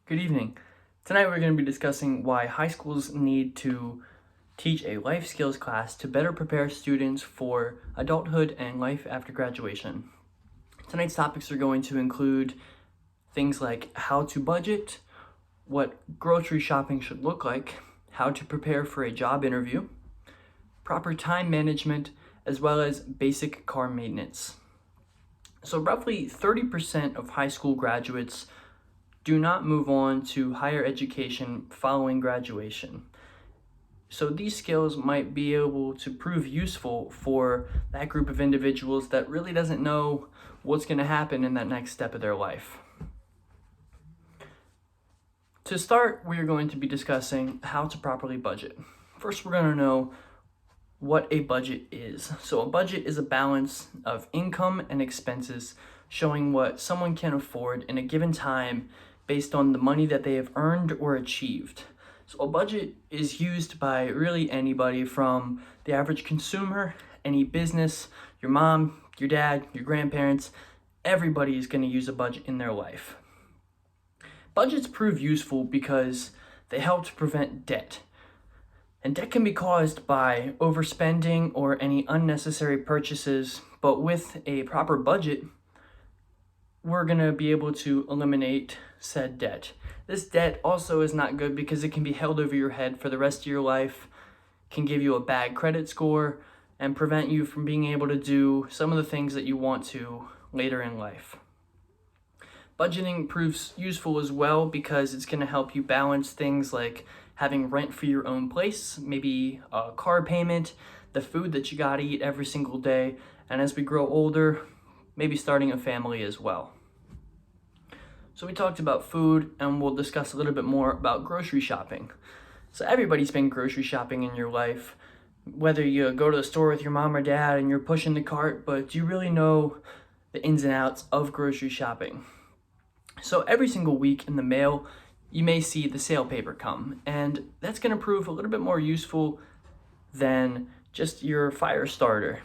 Good evening. Tonight we're going to be discussing why high schools need to teach a life skills class to better prepare students for adulthood and life after graduation. Tonight's topics are going to include things like how to budget, what grocery shopping should look like, how to prepare for a job interview, proper time management, as well as basic car maintenance. So roughly 30% of high school graduates do not move on to higher education following graduation. So these skills might be able to prove useful for that group of individuals that really doesn't know what's going to happen in that next step of their life. To start, we are going to be discussing how to properly budget. First, we're going to know what a budget is. So a budget is a balance of income and expenses showing what someone can afford in a given time based on the money that they have earned or achieved. So a budget is used by really anybody from the average consumer, any business, your mom, your dad, your grandparents. Everybody is going to use a budget in their life. Budgets prove useful because they help to prevent debt. And debt can be caused by overspending or any unnecessary purchases, but with a proper budget, we're going to be able to eliminate said debt. This debt also is not good because it can be held over your head for the rest of your life, can give you a bad credit score, and prevent you from being able to do some of the things that you want to later in life. Budgeting proves useful as well because it's going to help you balance things like having rent for your own place, maybe a car payment, the food that you gotta eat every single day, and as we grow older, maybe starting a family as well. So we talked about food, and we'll discuss a little bit more about grocery shopping. So everybody's been grocery shopping in your life, whether you go to the store with your mom or dad and you're pushing the cart, but do you really know the ins and outs of grocery shopping? So every single week in the mail, you may see the sale paper come, and that's going to prove a little bit more useful than just your fire starter.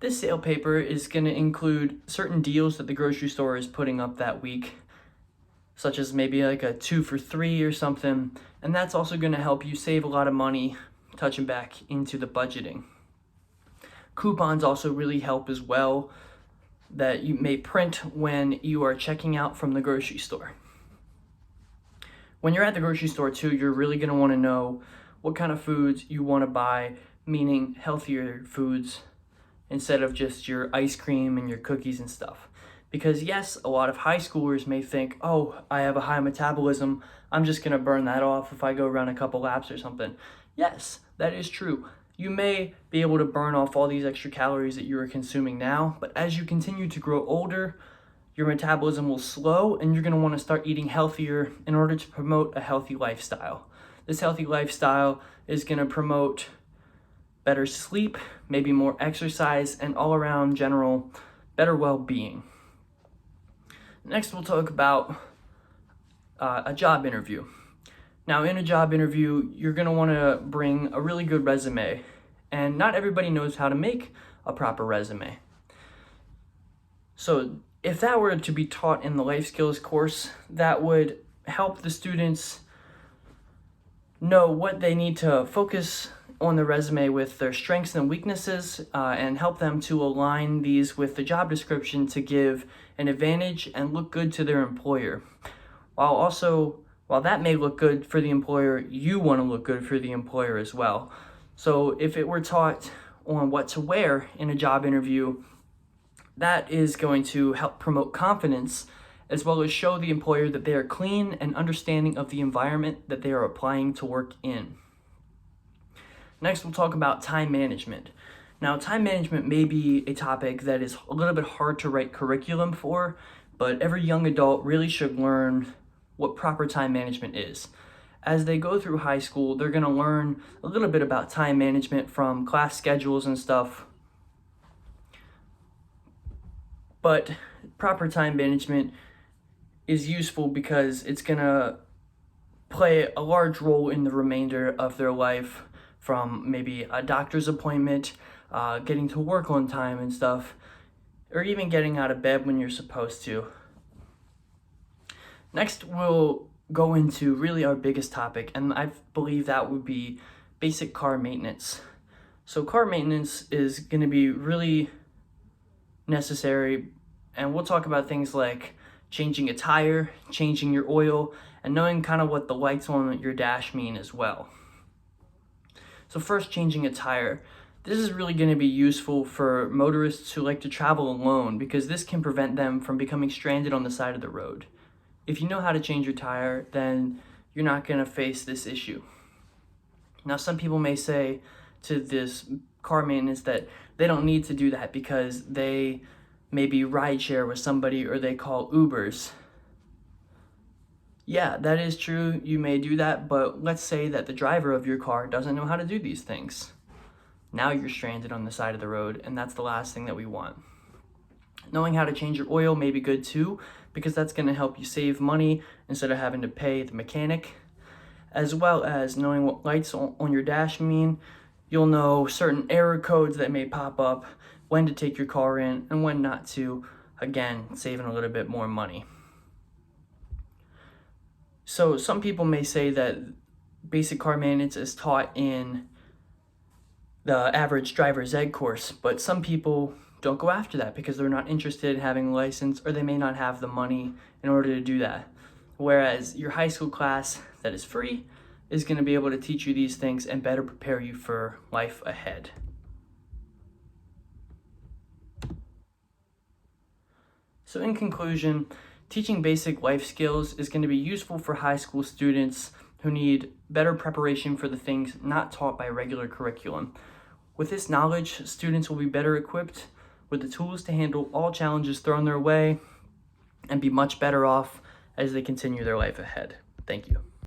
This sale paper is going to include certain deals that the grocery store is putting up that week, such as maybe like a 2 for 3 or something, and that's also going to help you save a lot of money touching back into the budgeting. Coupons also really help as well that you may print when you are checking out from the grocery store. When you're at the grocery store too, you're really going to want to know what kind of foods you want to buy, meaning healthier foods instead of just your ice cream and your cookies and stuff. Because yes, a lot of high schoolers may think, oh, I have a high metabolism, I'm just going to burn that off if I go run a couple laps or something. Yes, that is true. You may be able to burn off all these extra calories that you are consuming now, but as you continue to grow older, your metabolism will slow and you're going to want to start eating healthier in order to promote a healthy lifestyle. This healthy lifestyle is going to promote better sleep, maybe more exercise, and all around general better well-being. Next, we'll talk about a job interview. Now, in a job interview, you're going to want to bring a really good resume, and not everybody knows how to make a proper resume. So if that were to be taught in the life skills course, that would help the students know what they need to focus on the resume with their strengths and weaknesses, and help them to align these with the job description to give an advantage and look good to their employer. While that may look good for the employer, you want to look good for the employer as well. So if it were taught on what to wear in a job interview, that is going to help promote confidence as well as show the employer that they are clean and understanding of the environment that they are applying to work in. Next, we'll talk about time management. Now, time management may be a topic that is a little bit hard to write curriculum for, but every young adult really should learn what proper time management is. As they go through high school, they're going to learn a little bit about time management from class schedules and stuff. But proper time management is useful because it's going to play a large role in the remainder of their life, from maybe a doctor's appointment, getting to work on time and stuff, or even getting out of bed when you're supposed to. Next, we'll go into really our biggest topic, and I believe that would be basic car maintenance. So car maintenance is going to be really necessary, and we'll talk about things like changing a tire, changing your oil, and knowing kind of what the lights on your dash mean as well. So first, changing a tire. This is really going to be useful for motorists who like to travel alone because this can prevent them from becoming stranded on the side of the road. If you know how to change your tire, then you're not going to face this issue. Now, some people may say to this car maintenance that they don't need to do that because they maybe rideshare with somebody or they call Ubers. Yeah, that is true. You may do that, but let's say that the driver of your car doesn't know how to do these things. Now you're stranded on the side of the road, and that's the last thing that we want. Knowing how to change your oil may be good too, because that's going to help you save money instead of having to pay the mechanic. As well as knowing what lights on your dash mean, you'll know certain error codes that may pop up, when to take your car in and when not to, again, saving a little bit more money. So some people may say that basic car maintenance is taught in the average driver's ed course, but some people don't go after that because they're not interested in having a license or they may not have the money in order to do that. Whereas your high school class that is free is going to be able to teach you these things and better prepare you for life ahead. So in conclusion, teaching basic life skills is going to be useful for high school students who need better preparation for the things not taught by regular curriculum. With this knowledge, students will be better equipped with the tools to handle all challenges thrown their way and be much better off as they continue their life ahead. Thank you.